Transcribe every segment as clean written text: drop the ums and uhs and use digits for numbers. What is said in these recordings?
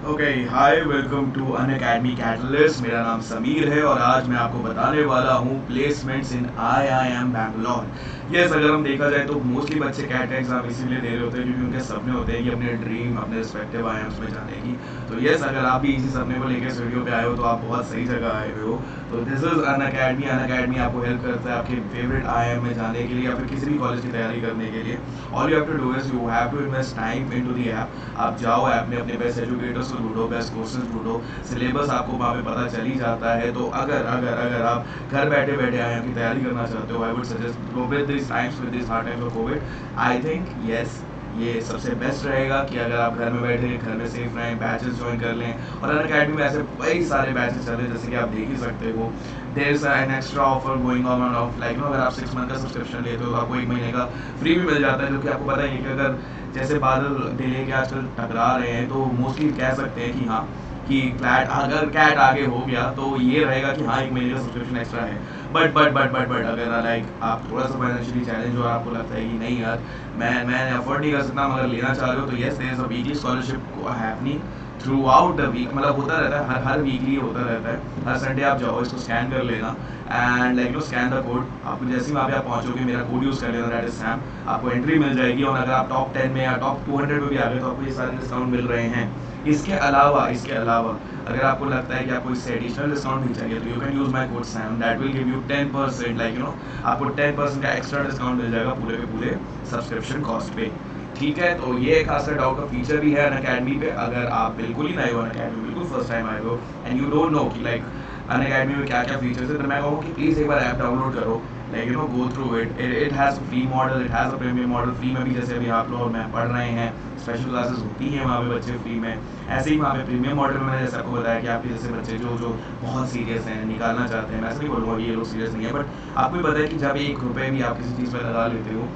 Okay hi welcome to Unacademy catalyst. मेरा नाम समीर है और आज मैं आपको बताने वाला हूँ placements in IIM Bangalore. Yes, अगर हम देखा जाए तो मोस्टली बच्चे कैट एग्जाम इसीलिए दे रहे होते हैं क्योंकि उनके सपने होते हैं कि अपने ड्रीम अपने रिस्पेक्टिव IIMs में जाने की। तो यस, अगर आप भी इसी सपने को लेकर इस वीडियो पे आए हो तो आप बहुत सही जगह आए हुए हो। तो this is Unacademy. Unacademy आपको हेल्प करता है आपके फेवरेट IIM में जाने के लिए या फिर किसी भी कॉलेज की तैयारी करने के लिए। All you have to do is you have to invest time into the app. आप जाओ ऐप में अपने बेस्ट एजुकेटर्स को ढूंढो, बेस्ट कोर्सेज ढूंढो, सिलेबस आपको वहाँ पे पता चल ही जाता है। तो अगर अगर अगर आप घर बैठे बैठे IIM की तैयारी करना चाहते हो, I would suggest go with this times, with this hard times of Covid. I think yes, ये सबसे बेस्ट रहेगा कि अगर आप घर में बैठे घर में सेफ रहें, बैचेस ज्वाइन कर लें। और अन अकेडमी में ऐसे कई सारे बैचेस चल रहे हैं जैसे कि आप देख ही सकते हो। There is an extra offer going on and off, like know, अगर आप 6 मंथ का सब्सक्रिप्शन लेते हो तो आपको 1 महीने का फ्री भी मिल जाता है। जो कि आपको पता ही है कि अगर जैसे बादल डिले के आजकल टकरा रहे हैं तो मोस्टली कह सकते हैं कि हाँ, कि क्लैट अगर कैट आगे हो गया तो ये रहेगा कि हाँ 1 महीने का सब्सक्रिप्शन एक्स्ट्रा है। बट अगर लाइक आप थोड़ा सा फाइनेंशियली चैलेंज हो और आपको लगता है कि नहीं यार मैं अफोर्ड नहीं कर सकता मगर लेना चाह रहे हो, तो yes, there is a weekly scholarship happening throughout the week. मतलब होता रहता है, हर वीकली होता रहता है। हर संडे आप जाओ, इसको स्कैन कर लेना and like know scan the code. आपको जैसे ही वहाँ पे आप पहुँचोगे मेरा कोड यूज़ कर लेना, दैट इज सैम। आपको एंट्री मिल जाएगी और अगर आप टॉप 10 में या टॉप 200 में भी आ गए तो आपको ये सारे डिस्काउंट मिल रहे हैं। इसके अलावा अगर आपको लगता है कि आपको इससे एडिशनल डिस्काउंट भी चाहिए तो you can use my code Sam, that will give you 10%, like you no, आपको 10% का एक्स्ट्रा डिस्काउंट मिल जाएगा पूरे के पूरे सब्सक्रिप्शन कॉस्ट पे। ठीक है, तो ये एक खासा डाउट का फीचर भी है अन अकेडमी पे। अगर आप बिल्कुल ही नए हो अन अकेडमी, बिल्कुल फर्स्ट टाइम आए हो एंड यू डोंट नो कि लाइक अन अकेडमी में क्या क्या फीचर्स है, तो मैं कहूँगा कि प्लीज़ एक बार ऐप डाउनलोड करो, like you no, go through it. It has free model, it has a premium model. Free में भी जैसे अभी आप लोग और मैं पढ़ रहे हैं, स्पेशल क्लासेस होती हैं वहाँ पे बच्चे फ्री में। ऐसे ही वहाँ पे प्रीमियम मॉडल में मैंने जैसे आपको बताया कि आपके जैसे बच्चे जो बहुत सीरियस हैं, निकालना चाहते हैं, मैं ऐसे नहीं बोलूँगा कि ये लोग सीरियस नहीं है, बट आपको भी पता है कि जब 1 रुपये भी आप किसी चीज़ पर लगा लेते हो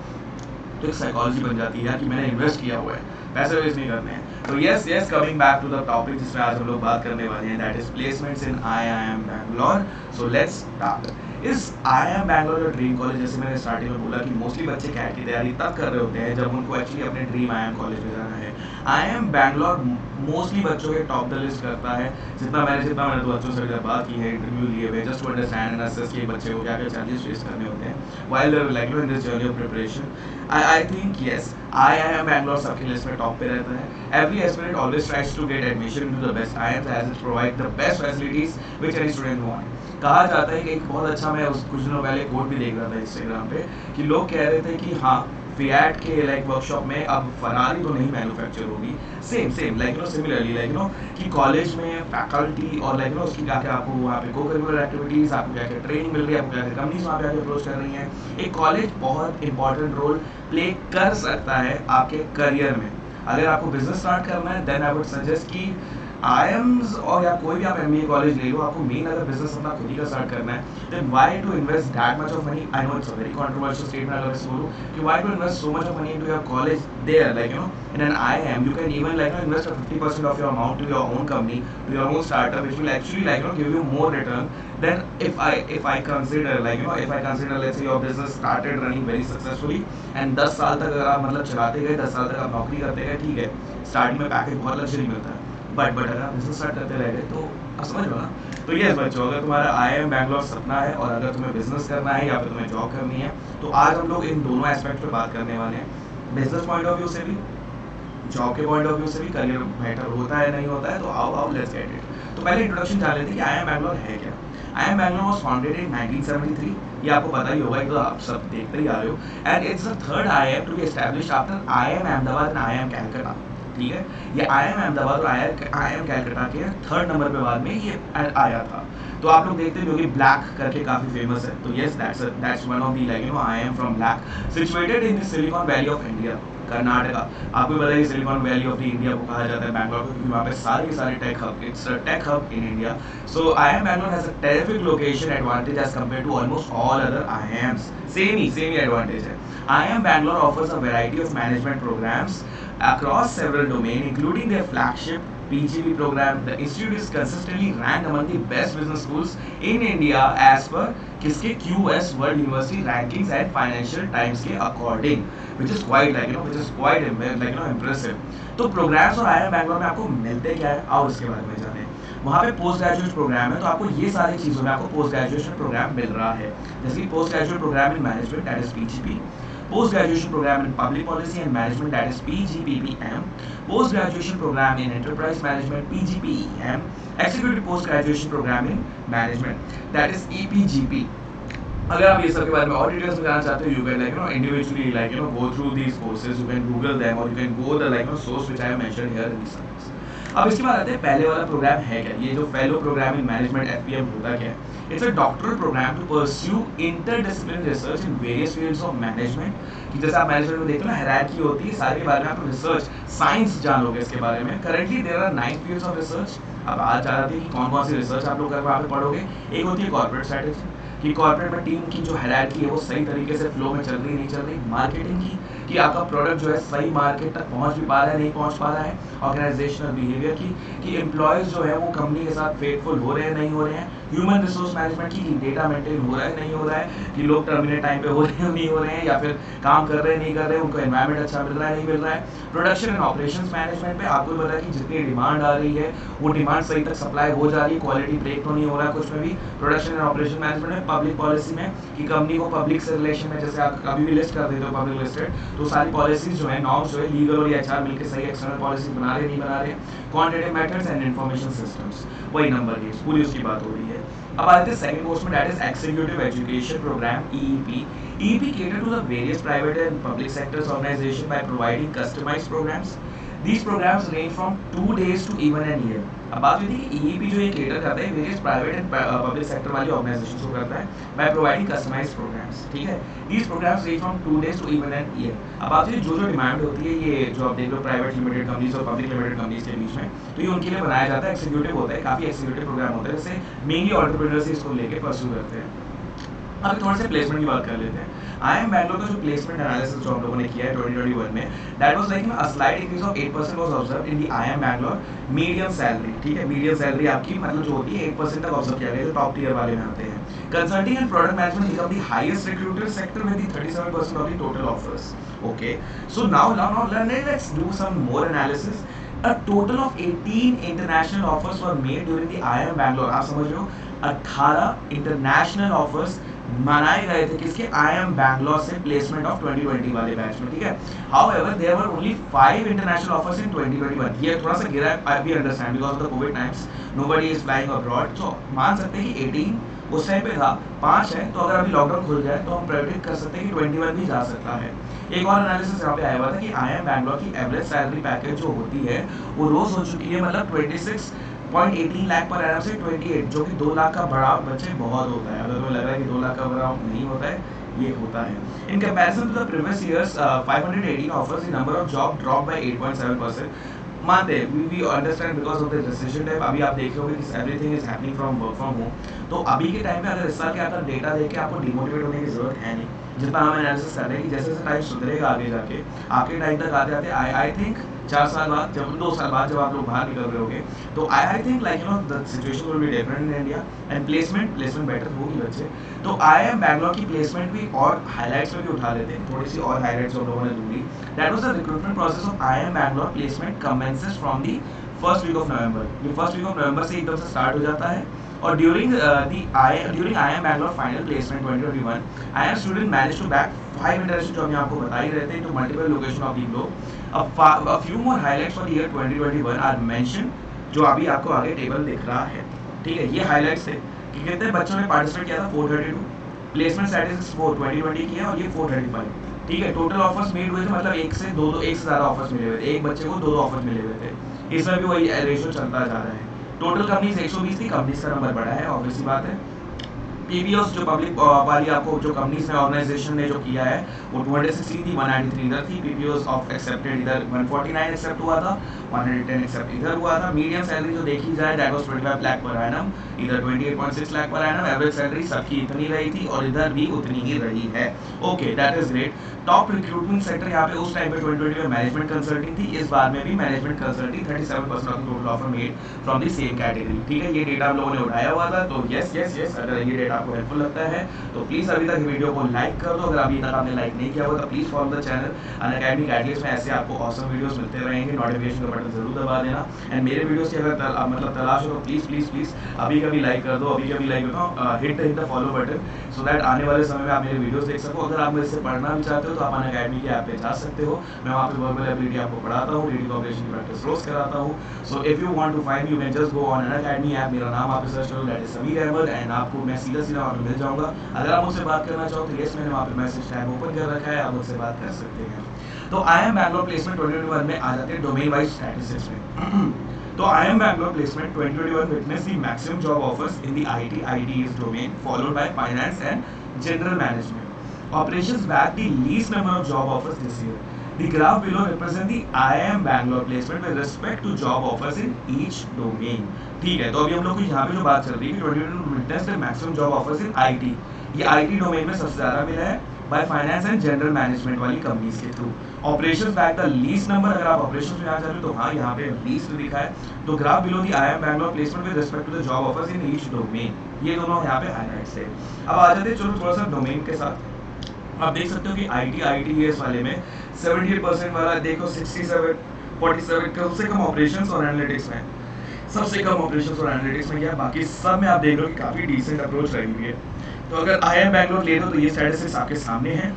तो एक साइकोलॉजी बन जाती है कि मैंने इन्वेस्ट किया हुआ है, पैसे वेस्ट नहीं करने हैं। तो yes, coming back to the topic जिसमें आज हम लोग बात करने वाले हैं, that is placements in IIM Bangalore. So let's start. इस IIM बैंगलोर का ड्रीम कॉलेज, जैसे मैंने स्टार्टिंग में बोला कि मोस्टली बच्चे कैट की तैयारी तब कर रहे होते हैं जब उनको एक्चुअली अपने ड्रीम IIM कॉलेज में जाना है। IIM बैंगलोर मोस्टली बच्चों के टॉप द लिस्ट करता है। जितना मैंने तो बच्चों से बात की है, इंटरव्यू लिए हुए, just to understand and assess कि बच्चे को क्या क्या चैलेंजेस फेस करने होते हैं while they are like in this journey of preparation. I think yes, IIM Bangalore सबके लिस्ट में टॉप पे रहता है। Every aspirant always tries to get admission into the best IIMs as it provide the best facilities which any student want। कहा जाता है कि एक बहुत अच्छा, मैं उस कुछ दिनों पहले कोट भी देख रहा था इंस्टाग्राम पे कि लोग कह रहे थे कि हाँ, फिएट के लाइक वर्कशॉप में अब फरारी तो नहीं मैन्युफैक्चर होगी, same like know similarly, like know, कि कॉलेज में फैकल्टी और लाइक नो उसकी क्या क्या आपको वहाँ पे को करिकुलर एक्टिविटीज़, आपको क्या क्या ट्रेनिंग मिल रही है, आपको क्या क्या कंपनीज वहाँ पे आके अप्रोच कर रही हैं। एक कॉलेज बहुत इंपॉर्टेंट रोल प्ले कर सकता है आपके करियर में। अगर आपको बिजनेस स्टार्ट करना है देन आई वुड सजेस्ट कि IIMs और या कोई भी आप MBA कॉलेज ले लो, आपको मेन अगर बिजनेस अपना खुद ही का स्टार्ट करना है then why to invest that much of money. I know it's a very controversial statement अगर मैं बोलूं कि why to invest so much of money into your college there, like you know, in an IIM you can even like invest a 50% of your amount to your own company, to your own startup, which will actually like give you more return than if I consider like if I consider let's say your business started running very successfully and 10 साल तक अगर आप मतलब चलाते गए, 10 साल तक आप नौकरी करते गए, ठीक है, स्टार्टिंग में पैकेज बहुत लग्जरी मिलता है, बट अगर आप बिजनेस स्टार्ट करते रह गए तो आप समझ लो ना। तो यस बच्चों, अगर तुम्हारा IIM बैंगलोर सपना है और अगर तुम्हें बिजनेस करना है या फिर तुम्हें जॉब करनी है तो आज हम लोग इन दोनों एस्पेक्ट पे बात करने वाले हैं, बिजनेस पॉइंट ऑफ व्यू से भी, जॉब के पॉइंट ऑफ व्यू से भी, करियर बेटर होता है नहीं होता है। तो आओ लेट्स गेट इट। तो पहले इंट्रोडक्शन जान लेते हैं कि IIM बैंगलोर है क्या। IIM Bangalore was founded in 1973, ये आपको पता ही होगा, ये तो आप सब देखते ही आ रहे हो, and it's the third IIM to be established after IIM Ahmedabad and IIM Calcutta. ठीक है, ये IIM अहमदाबाद और IIM कैलकाटा के थर्ड नंबर पे बाद में ये आया था। तो आप लोग देखते हो कि ब्लैक करके काफी फेमस है, तो yes that's one of the like you no IIM from black, situated in the silicon valley of India, Karnataka. आपको पता है silicon valley of the India को कहा जाता है बैंगलोर को, क्योंकि वहाँ पे सारे के सारे tech hub, it's a tech hub in India. So IIM Bangalore has a terrific location advantage as compare to almost all other IIMs। Same ही एडवांटेज है। IIM Bangalore offers a variety of management programmes Across several domains, including their flagship PGP program, the institute is consistently ranked among the best business schools in India as per किसके QS World University Rankings and Financial Times के according, which is quite which is quite impressive. तो programmes और IIM Bangalore में आपको मिलते क्या है, आओ इसके बारे में जाने। वहाँ पे पोस्ट ग्रेजुएट प्रोग्राम है, तो आपको ये सारी चीज़ों में आपको पोस्ट ग्रेजुएशन प्रोग्राम मिल रहा है, जैसे कि post graduate programme in management that is PGP, post graduation program in public policy and management that is PGPPM, post graduation program in enterprise management PGPEM, executive post graduation program in management that is EPGP. अगर आप ये सब के बारे में और details में जानना चाहते हो, you can individually go through these courses, you can Google them or you can go the source which I have mentioned here in this slides. अब इसके बाद आते हैं पहले वाला प्रोग्राम है क्या, ये जो fellow programme in management FPM होता क्या है। It's a doctoral programme to pursue interdisciplinary research in various fields of management, कि जैसे आप मैनेजमेंट में देखते हो ना हायरार्की होती है, सारे के बारे में आप रिसर्च साइंस जानोगे इसके बारे में। Currently there are 9 fields of research. अब आज जाते हैं कि कौन कौन सी रिसर्च आप लोग वहाँ पे पढ़ोगे। एक होती है कॉर्पोरेट स्ट्रेटेजी, कि कॉर्पोरेट में टीम की जो हायरार्की है वो सही तरीके से फ्लो में चल रही नहीं चल रही। मार्केटिंग की, कि आपका प्रोडक्ट जो है सही मार्केट तक पहुंच भी पा रहा है नहीं पहुंच पा रहा है। ऑर्गेनाइजेशनल बिहेवियर की, कि एम्प्लॉयज जो है वो कंपनी के साथ फेथफुल हो रहे हैं नहीं हो रहे हैं। ह्यूमन रिसोर्स मैनेजमेंट की, डेटा मेंटेन हो रहा है नहीं हो रहा है, कि लोग टर्मिनेट टाइम पे हो रहे हैं नहीं हो रहे हैं, या फिर काम कर रहे हैं नहीं कर रहे हैं, उनको एनवायरनमेंट अच्छा मिल रहा है नहीं मिल रहा है। प्रोडक्शन एंड ऑपरेशंस मैनेजमेंट पे आपको पता है कि जितनी डिमांड आ रही है वो डिमांड सही तक सप्लाई हो जा रही है, क्वालिटी ब्रेक तो नहीं हो रहा है कुछ में भी। प्रोडक्शन एंड ऑपरेशन मैनेजमेंट में पब्लिक पॉलिसी में, कि कंपनी को पब्लिक से रिलेशन में, जैसे आप कभी भी लिस्ट कर देते हो पब्लिक लिस्टेड, तो सारी पॉलिसीज जो है नॉर्म्स जो है लीगल और HR मिलकर सही एक्सटर्नल पॉलिसी बना रहे नहीं बना रहे। Quantitative methods and information systems, वही नंबर गेम्स पूरी उसकी बात हो रही है। अब आते हैं सेकंड कोर्स में, that is executive education programme EEP. EEP cater to the various private and public sectors organization by providing customized programs. These programs range from 2 days to even an year. अब बात हुई थी कि EEP जो ये cater करता है various private and public sector वाली ऑर्गेनाइजेशंस को करता है बाय प्रोवाइडिंग कस्टमाइज्ड प्रोग्राम्स, ठीक है। These programmes range from 2 days to even an year. अब बात हुई जो डिमांड होती है, ये जो आप देख लो प्राइवेट लिमिटेड कंपनीज और पब्लिक लिमिटेड कंपनीज के बीच में, तो ये उनके लिए बनाया जाता है। एक्जीक्यूटिव होता है, काफी एक्जीक्यूटिव प्रोग्राम होता है, जैसे मेनली एंटरप्रेन्योर्स इसको लेके परस्यू करते हैं। अब थोड़े से प्लेसमेंट की बात कर लेते हैं। IIM बैंगलोर का जो प्लेसमेंट एनालिसिस जो हम लोगों ने किया है 2021 में, that was like a slide increase of 8% was observed in the IIM Bangalore medium salary, ठीक है। मीडियम सैलरी आपकी मतलब जो होती है 8% तक ऑब्जर्व किया गया, जो टॉप टियर वाले में आते हैं। Consulting and product management become the highest recruited sector with the 37% of the total offers. Okay, so now let's do some more analysis. A total of 18 international offers were made during the IIM Bangalore. आप समझ रहे हो, 18 international offers मनाए गए थे किसके, IIM Bangalore से placement of 2020 वाले बैच में, ठीक है। However, there were only 5 international offers in 2021. ये थोड़ा सा गिरा है, I भी understand because of the COVID times, nobody is flying abroad. So मान सकते हैं कि 18 उस टाइम पे था, 5 है, तो अगर अभी लॉकडाउन खुल जाए तो हम प्रेडिक्ट कर सकते हैं कि 21 भी जा सकता है। एक और एनालिसिस यहाँ पे आया हुआ था कि IIM बैंगलोर की एवरेज सैलरी पैकेज जो होती है वो रोज हो चुकी है मतलब 26.18 लाख पर एनम से 28, जो कि 2 लाख का बढ़ाव बच्चे बहुत होता है। अगर तुम्हें लग रहा है कि 2 लाख का बढ़ाव नहीं होता है, ये होता है। In comparison to the previous years 518 offers, the number of job drop by 8.7%। मानते हैं, we understand because of the recession time. अभी आप देख रहे हो कि everything is happening from work from home, तो अभी के टाइम पे अगर इस साल के आपका डेटा देख के आपको डिमोटिवेट होने की जरूरत है नहीं। जितना हम एनालिसिस कर रहे हैं कि जैसे जैसे टाइम सुधरेगा आगे जाके, आपके टाइम तक आते आते आई थिंक 4 साल बाद, जब 2 साल बाद जब आप लोग बाहर निकल रहे होगे, तो I think like the situation will be different in India and placement better होगी बच्चे। तो IIM बैंगलोर की प्लेसमेंट भी और हाईलाइट्स में भी उठा लेते हैं, थोड़ी सी और हाईलाइट्स हम लोगों ने दूंगी। That was the recruitment process of IIM Bangalore placement commences from the first week of November. ये फर्स्ट वीक ऑफ नवंबर से एकदम से स्टार्ट हो जाता है। और during IIM Bangalore final placement 2021, IIM student manage to back 5 internship, जो हम आपको बता ही रहते हैं, तो multiple location of the globe. A few more highlights for the year 2021 are mentioned, जो अभी आपको आगे टेबल दिख रहा है, ठीक है। ये हाइलाइट्स थे कि कितने बच्चों ने पार्टिसिपेट किया था, 432, प्लेसमेंट स्टैटिस्टिक्स 2020 किया और ये 435, ठीक है। टोटल ऑफर्स मेड हुए थे, मतलब एक से ज़्यादा ऑफर्स मिले हुए थे, एक बच्चे को 2 ऑफर्स मिले हुए थे। इसमें भी वही रेशियो चलता जा रहा है। टोटल कंपनीज 120 थी, कंपनीज का नंबर बढ़ा है, ऑब्वियस सी बात है। पीपीओस जो पब्लिक वाली आपको जो कंपनीज ने ऑर्गेनाइजेशन ने जो किया है वो 216 थी, 193 इधर थी। पीपीओस ऑफ एक्सेप्टेड इधर 149 एक्सेप्ट हुआ था, 110 एक्सेप्ट इधर हुआ था। मीडियम सैलरी जो देखी जाए that was 25 lakh per annum, इधर 28.6 lakh per annum. Average salary सबकी इतनी रही थी और इधर भी उतनी ही रही है। Okay, that is great. Top recruitment sector यहाँ पे उस टाइम पे 2020 में मैनेजमेंट कंसल्टिंग थी, इस बार में भी management consulting 37% of total offer made from the same category. ठीक है, ये डेटा हम लोगों ने उठाया हुआ था। तो यस अगर ये डेटा आपको हेल्पफुल लगता है तो प्लीज अभी तक वीडियो को लाइक कर दो। अगर अभी तक आपने लाइक नहीं किया हुआ तो please follow the channel. Unacademy catalyst में ऐसे आपको ऑसम वीडियोस मिलते रहेंगे। नोटिफिकेशन का बटन जरूर दबा देना। एंड मेरे वीडियोस की अगर मतलब तलाश हो तो प्लीज अभी कभी लाइक कर दो, अभी कभी लाइक बताओ, hit the follow button so that आने वाले समय में आप मेरे वीडियोस देख सको। अगर आप मेरे से पढ़ना भी चाहते हो तो आप अनअकैडमी के ऐप पे जा सकते हो। मैं वहाँ पे वर्बल एबिलिटी आपको पढ़ाता हूँ, रीडिंग कॉम्प्रिहेंशन की प्रैक्टिस रोज कराता हूँ। So if you want to find you can just go on Unacademy app. मेरा नाम आप सर्च करो, that is Sameer Ahmed, and आपको मैं सीधा वहाँ पे मिल जाऊंगा। अगर आप मुझसे बात करना चाहो तो यस, मैंने वहाँ पे मैसेज टैग ओपन कर रखा है, आप मुझसे बात कर सकते हैं। तो IIM बैंगलोर प्लेसमेंट 2021 में आ जाते हैं डोमेन वाइज स्टैटिस्टिक्स में। तो IIM Bangalore placement 2021 witnessed the maximum job offers in the IT's domain, followed by finance and general management. Operations bagged the least number of job offers this year. The graph below represent the IIM Bangalore placement with respect to job offers in each domain. ठीक है, तो अभी हम लोग को यहाँ पे जो बात चल रही है कि 2022 witnessed the maximum job offers in IT. ये IT डोमेन में सबसे ज़्यादा मिला है by finance and general management वाली कंपनीज के through. Operations back the least number, अगर आप ऑपरेशंस में आ जा रहे हो तो हाँ यहाँ पे लीस्ट लिखा है। तो graph below the IIM Bangalore placement with respect to the job offers in each domain, ये दोनों यहाँ पे हाईलाइट्स है। अब आ जाते हैं चलो थोड़ा सा डोमेन के साथ। आप देख सकते हो कि ITES वाले में 78% वाला देखो 67 47 कम से कम ऑपरेशंस और एनालिटिक्स में, सबसे कम ऑपरेशंस और एनालिटिक्स में क्या, बाकी सब में आप देख लो कि काफी डिसेंट अप्रोच रही हुई है। तो अगर IIM बैंगलोर ले दो तो ये स्टैटिस्टिक्स आपके सामने है।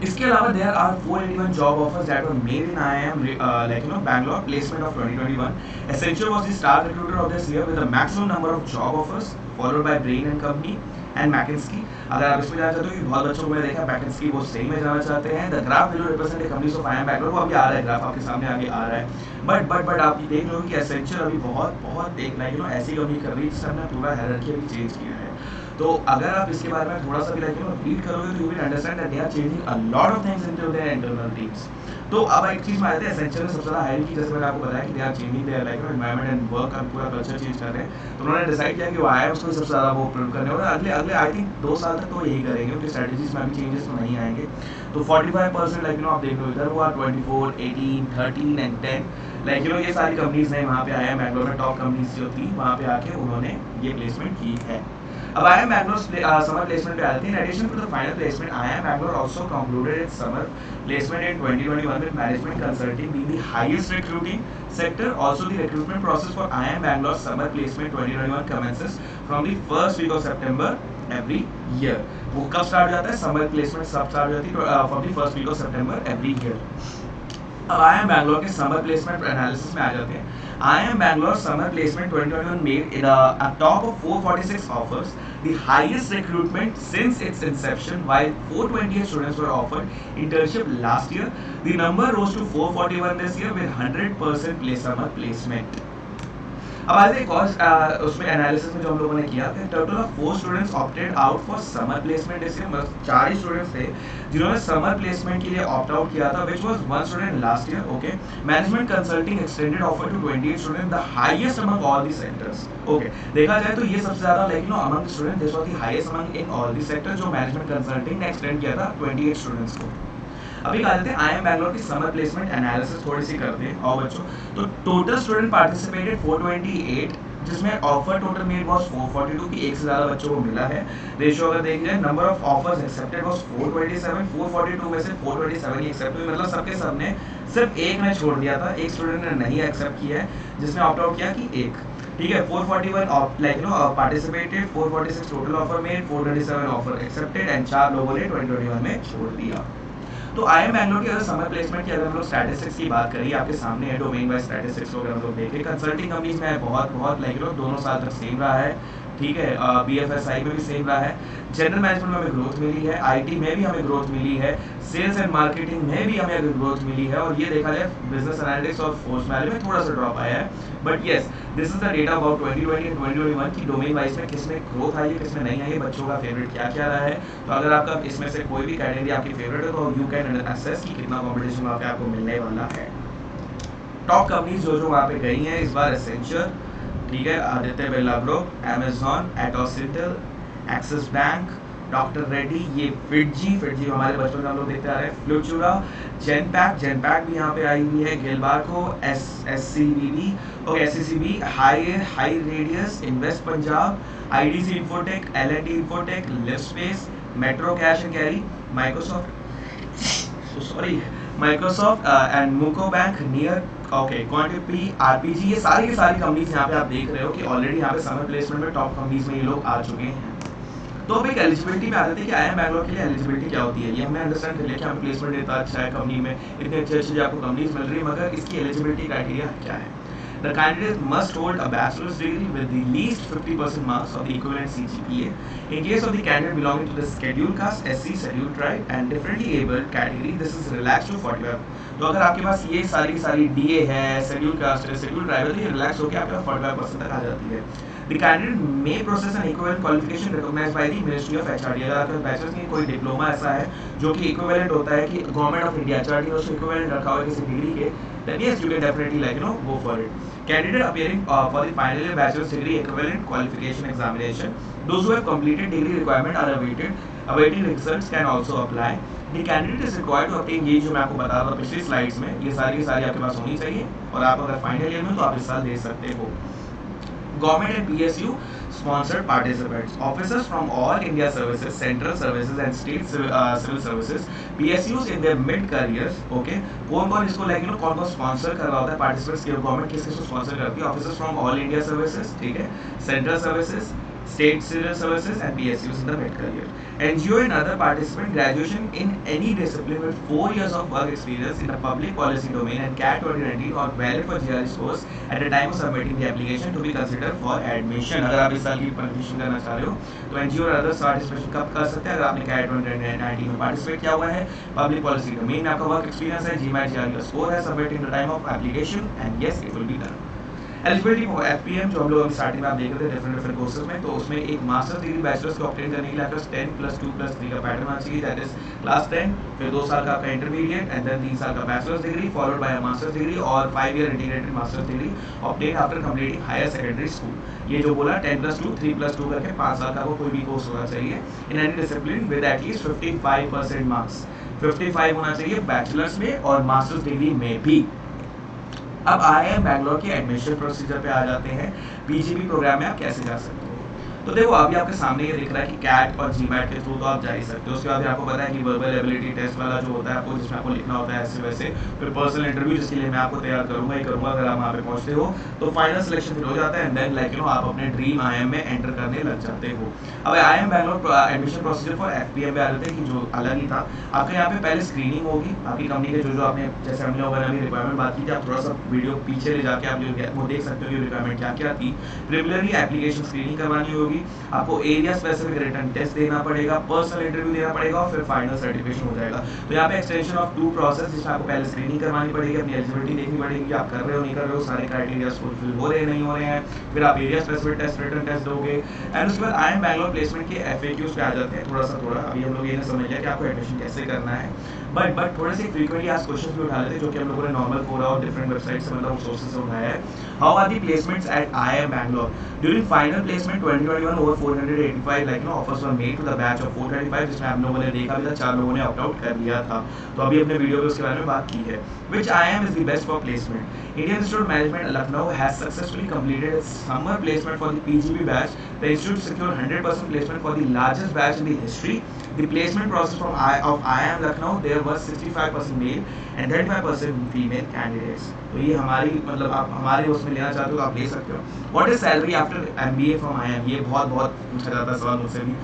इसके अलावा there are 481 job offers that were made in IIM Bangalore placement of 2021। Accenture was the star recruiter of this year with the maximum number of job offers followed by Bain and Company and McKinsey. अगर आप इसमें जाना चाहते हो कि बहुत बच्चों को मैंने देखा मैकेंस्की वो सही में जाना चाहते हैं। The graph below represent the companies of IIM Bangalore, वो अभी आ रहा है, ग्राफ आपके सामने आगे आ रहा है। बट आप ये देख लो कि एसेंशियल अभी बहुत एक ऐसी कंपनी कर रही है जिसने अपना पूरा हायरार्की अभी चेंज किया है। तो अगर आप इसके बारे में थोड़ा सा भी रीड करोगे तो you will understand that they are changing a lot of things into their internal teams. तो अब एक चीज में आते हैं एसेंशियल में सबसे ज्यादा हायरिंग की, जैसे मैंने आपको बताया कि they are changing their environment and work का पूरा कल्चर चेंज कर रहे हैं। तो उन्होंने डिसाइड किया कि वो IIM को सबसे ज्यादा वो प्रूव करने वाले अगले आई थिंक 2 साल तक तो यही करेंगे, उनकी स्ट्रेटजीज में अभी चेंजेस तो नहीं आएंगे। तो 45% आप देख लो इधर हुआ 24, 18, 13 एंड 10 ये सारी कंपनीज ने वहाँ पे IIM बैंगलोर में टॉप कंपनीज जो थी वहाँ पे आके उन्होंने ये प्लेसमेंट की है। अब IIM बैंगलोर समर प्लेसमेंट पे आते हैं। In addition to the final placement, IIM Bangalore also concluded its summer placement in 2021 with management consulting being the highest recruiting sector. Also, the recruitment process for IIM Bangalore summer placement 2021 commences from the first week of September every year. वो कब start हो जाता है? Summer placement सब start हो जाती है from the first week of September every year. अब IIM बैंगलोर के समर प्लेसमेंट एनालिसिस में आ जाते हैं। IIM Bangalore summer placement 2021 made in a top of 446 offers, the highest recruitment since its inception. While 428 students were offered internship last year, the number rose to 441 this year with 100% summer placement. अब आते हैं उसमें analysis में जो हम लोगों ने किया कि total of 4 students opted out for summer placement. इसके मतलब 4 ही स्टूडेंट्स थे जिन्होंने समर प्लेसमेंट के लिए ऑप्ट आउट किया था, which was 1 student last year. Okay, management consulting extended offer to 28 student, the highest among all the sectors. Okay, देखा जाए तो ये सबसे ज्यादा among student this was the highest among in all the sectors जो management consulting ने extend किया था 28 स्टूडेंट्स को। अभी आ जाते हैं IIM बैंगलोर की समर प्लेसमेंट एनालिसिस थोड़ी सी करते हैं। और बच्चों तो टोटल स्टूडेंट पार्टिसिपेटेड 428, जिसमें ऑफर टोटल मेड वाज 442 की एक से ज्यादा बच्चों को मिला है। रेशियो अगर देख जाए number of offers accepted was 427, 442 में से 427 ही एक्सेप्ट हुए, मतलब सबके सबने सिर्फ एक ने छोड़ दिया था, एक स्टूडेंट ने नहीं एक्सेप्ट किया है जिसने ऑप्ट आउट किया कि एक। ठीक है, 441 participated, 446 total offer made, 427 offer accepted and 4 लोगों ने 2021 में छोड़ दिया। तो IIM बैंगलोर की अगर समर प्लेसमेंट की अगर हम लोग स्टैटिस्टिक्स की बात करें, आपके सामने है डोमेन वाइज स्टैटिस्टिक्स को अगर हम लोग देखें, कंसल्टिंग कंपनीज में बहुत दोनों साल तक सेम रहा है। ठीक है, BFSI में भी सेम रहा है, जनरल मैनेजमेंट में हमें ग्रोथ मिली है, IT में भी हमें ग्रोथ मिली है, सेल्स एंड मार्केटिंग में भी हमें ग्रोथ मिली है, और ये देखा जाए बिजनेस एनालिटिक्स और फोर्स वैल्यू में थोड़ा सा ड्रॉप आया है। But yes, this is the data about 2020 and 2021 की डोमेन वाइज में किसमें ग्रोथ आई है, किसमें नहीं आई है, बच्चों का फेवरेट क्या क्या रहा है। तो अगर आपका इसमें से कोई भी कैटेगरी आपकी फेवरेट है तो यू कैन असेस कि कितना कॉम्पिटिशन वहाँ पे आपको मिलने वाला है। टॉप कंपनीज जो वहाँ पे गई हैं इस बार: एसेंचर, ठीक है, Aditya Birla Group, Amazon, Atos Syntel, Axis Bank, doctor Reddy, ये फिटजी हमारे बचपन में हम लोग देखते आ रहे हैं, फ्लूचुरा, जेनपैक भी यहाँ पे आई हुई है, Gilbarco, SCBB, okay, SCCB, HighRadius, invest Punjab, IDC Infotech, L&T Infotech, Livspace, Metro Cash and Carry, Microsoft and मूको bank, near, okay, quantity, RPG, ये सारी की सारी कंपनीज यहाँ पे आप देख रहे हो कि ऑलरेडी यहाँ पे समर प्लेसमेंट में टॉप कंपनीज में ये लोग आ चुके हैं। तो अब एक एलिजिबिलिटी में आ जाते हैं कि IIM बैंगलोर के लिए एलिजिबिलिटी क्या होती है। ये हमने अंडरस्टैंड कर लिया कि हमें प्लेसमेंट इतना अच्छा है, कंपनी में इतने अच्छे आपको कंपनीज मिल रही है, मगर इसकी एलिजिबिलिटी क्राइटेरिया क्या है? The candidate must hold a bachelor's degree with the least 50% marks of the equivalent CGPA. In case of the candidate belonging to the scheduled caste, SC, scheduled tribe and differently abled category, this is relaxed to 45. तो अगर आपके पास ये सारी की सारी DA है, scheduled caste है, scheduled tribe है, तो ये रिलैक्स होकर आपके पास 45% तक आ जाती है। The candidate may process an equivalent qualification recognized by the Ministry of HRD. अगर आपके बैचलर्स की कोई डिप्लोमा ऐसा है जो कि इक्विवेलेंट होता है कि गवर्नमेंट ऑफ इंडिया HRD ने उसको इक्विवेलेंट रखा हुआ है किसी डिग्री के, then yes, you can definitely go for it. Candidate appearing for the final year bachelor's degree equivalent qualification examination. Those who have completed degree requirement are awaiting results can also apply. The candidate is required to obtain, ये जो मैं आपको बता रहा था पिछली slides में, ये सारी की सारी आपके पास होनी चाहिए, और आप अगर फाइनल ईयर में तो आप इस साल दे सकते हो। Government and PSU sponsored participants, officers from all India services, central services and state civil services, PSUs in their mid careers, okay, कौन इसको कौन स्पॉन्सर कर रहा होता है पार्टिसिपेंट्स की, गवर्नमेंट किसको स्पॉन्सर करती है? Officers from all India services, ठीक है, central services, state civil services and PSUs in the mid career. NGO and other participant graduation in any discipline with 4 years of work experience in the public policy domain and CAT 2019 or valid for GRE scores at the time of submitting the application to be considered for admission. अगर आप इस साल की admission करना चाह रहे हो तो NGO और अदर्स पार्टिसिपेशन कब कर सकते हैं? अगर आपने CAT 2019 में पार्टिसिपेट किया हुआ है, पब्लिक पॉलिसी डोमेन में आपका वर्क एक्सपीरियंस है, GMAT GRE का स्कोर है, submitting the time of application, and yes it will be done. Eligibility for FPM जो हम लोग अभी स्टार्टिंग में आप देख रहे थे डिफरेंट कोर्सेज में, तो उसमें एक मास्टर्स डिग्री बैचलर्स को ऑब्टेन करने के लिए आपके पास 10+2+3 का पैटर्न आना चाहिए, दैट इज क्लास 10, फिर 2 साल का आपका इंटरमीडिएट एंड देन 3 साल का bachelors degree followed by a masters degree और 5 year integrated masters degree obtain after completing higher secondary school. ये जो बोला 10+2 3+2 करके 5 साल का वो कोई भी कोर्स होना चाहिए in any discipline with at least 55% marks, 55 होना चाहिए बैचलर्स में और मास्टर्स डिग्री में भी। अब IIM बैंगलोर के एडमिशन प्रोसीजर पे आ जाते हैं। PGP प्रोग्राम में आप कैसे जा सकते हो? तो देखो अभी आपके सामने ये दिख रहा है कि CAT और GMAT के थ्रू तो आप जा ही सकते हो। उसके बाद आपको पता है कि वर्बल एबिलिटी टेस्ट वाला जो होता है आपको, जिसमें आपको लिखना होता है ऐसे वैसे, फिर पर्सनल इंटरव्यू जिसके लिए मैं आपको तैयार करूंगा ही करूंगा अगर आप वहाँ पे पहुँचते हो, तो फाइनल सिलेक्शन फिर हो जाता है एंड देन आप अपने ड्रीम IIM में एंटर करने लग जाते हो। अब IIM Bangalore admission procedure for FPM पे आ जाते हैं कि जो अलग ही था। आपके यहाँ पे पहले स्क्रीनिंग होगी आपकी कंपनी के, जो आपने जैसे हमने वगैरह अभी रिक्वायरमेंट बात की थी, आप थोड़ा सा वीडियो पीछे ले जाके आप जो वो देख सकते हो कि रिक्वायरमेंट क्या क्या थी। प्रिलिमिनरी एप्लीकेशन स्क्रीनिंग करवानी होगी, आपको एरिया स्पेसिफिक रिटन टेस्ट देना पड़ेगा, पर्सनल इंटरव्यू देना पड़ेगा और फिर फाइनल सर्टिफिकेशन हो जाएगा। तो यहाँ पे एक्सटेंशन ऑफ 2 प्रोसेस, जिसमें आपको पहले स्क्रीनिंग करवानी पड़ेगी, अपनी एलिजिबिलिटी देखनी पड़ेगी कि आप कर रहे हो नहीं कर रहे हो, सारे क्राइटेरिया फुलफिल हो रहे हैं नहीं हो रहे हैं, फिर आप area specific test written test दोगे एंड उसके बाद IIM बैंगलोर प्लेसमेंट के FAQs पे आ जाते हैं। थोड़ा अभी हम लोग ये समझ लिया कि आपको एडमिशन कैसे करना है, बट थोड़े से फ्रीक्वेंटली आज क्वेश्चन भी उठा लेते हैं जो कि हम लोगों ने नॉर्मल कोरा और डिफरेंट वेबसाइट से मतलब सोर्सेज से उठाया है। How are the placements at IIM Bangalore during final placement 2021 over 485 offers were made to the batch of 435, जिसमें आप लोगों ने देखा भी था 4 लोगों ने ऑप्ट आउट कर लिया था, तो अभी अपने वीडियो में उसके बारे में बात की है। Which IIM is the best for placement? Indian Institute of Management Lucknow has successfully completed its summer placement for the PGP batch. The institute secured 100% placement for the largest batch in the history. The placement process of IIM Lucknow, there was 65% male and 35% female candidates. तो ये हमारी मतलब आप हमारे उसमें लेना चाहते हो तो आप ले सकते हो। What is salary after MBA from IIM? ये बहुत पूछा जाता है सवाल मुझसे भी।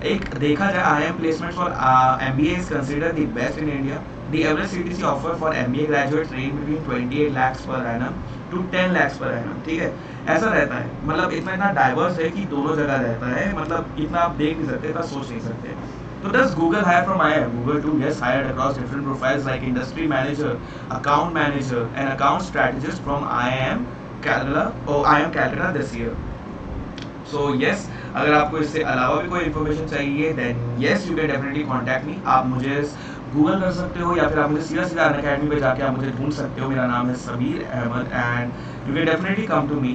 एक देखा जाए IIM placement for MBA is considered the best in India. The average CTC offer for MBA graduates range between 28 lakhs per annum to 10 lakhs per annum, ठीक है। ऐसा रहता है, मतलब इतना डाइवर्स है कि दोनों जगह रहता है, मतलब इतना आप देख नहीं सकते, इतना सोच नहीं सकते। तो does Google hire from IIM? Google too, yes, hired across different profiles like industry manager, account manager, and account strategist from IIM Calcutta this year. So yes, अगर आपको इससे अलावा भी कोई इन्फॉर्मेशन चाहिए then yes you can definitely contact me। आप मुझे Google कर सकते हो या फिर आप मुझे सीधा सीधा अनअकैडमी पे जाके आप मुझे ढूंढ सकते हो। मेरा नाम है Sameer Ahmed and you can definitely come to me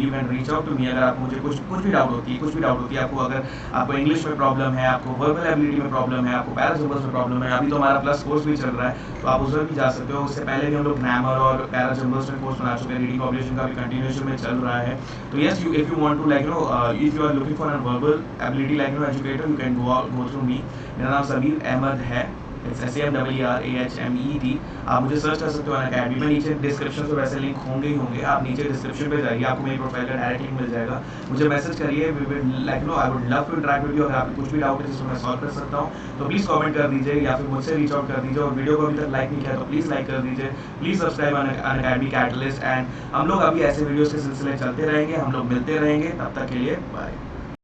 you can reach out to me. अगर आपको मुझे कुछ भी डाउट होती है आपको, अगर आपको इंग्लिश में प्रॉब्लम है, आपको वर्बल एबिलिटी में प्रॉब्लम है, आपको पैरासिम्बल्स में प्रॉब्लम है, अभी तो हमारा प्लस कोर्स भी चल रहा है तो आप उसमें भी जा सकते हो। उससे पहले भी हम लोग ग्रामर और पैरासिम्बल्स में कोर्स बना चुके हैं, रीडिंग कॉम्प्रिहेंशन का भी कंटिन्यूएशन में चल रहा है। तो yes, if you want to if you are looking for an verbal ability educator you can go through me. मेरा नाम समीर अहमद है, इट्स SAMEERAHMED। आप मुझे सर्च कर सकते हो अनअकैडमी में, नीचे डिस्क्रिप्शन पे वैसे लिंक होंगे ही होंगे। आप नीचे डिस्क्रिप्शन पे जाइए, आपको मेरी प्रोफाइल का डायरेक्ट लिंक मिल जाएगा, मुझे मैसेज करिए। I would love to interact with you. अगर आपको कुछ भी डाउट है जिसको मैं सॉल्व कर सकता हूँ तो प्लीज़ कमेंट कर दीजिए या फिर मुझसे रीच आउट कर दीजिए। और वीडियो को अभी तक लाइक नहीं किया तो प्लीज़ लाइक कर दीजिए, please subscribe Unacademy catalyst. And हम लोग अभी ऐसे वीडियोज़ के सिलसिले चलते रहेंगे, हम लोग मिलते रहेंगे, तब तक के लिए बाय।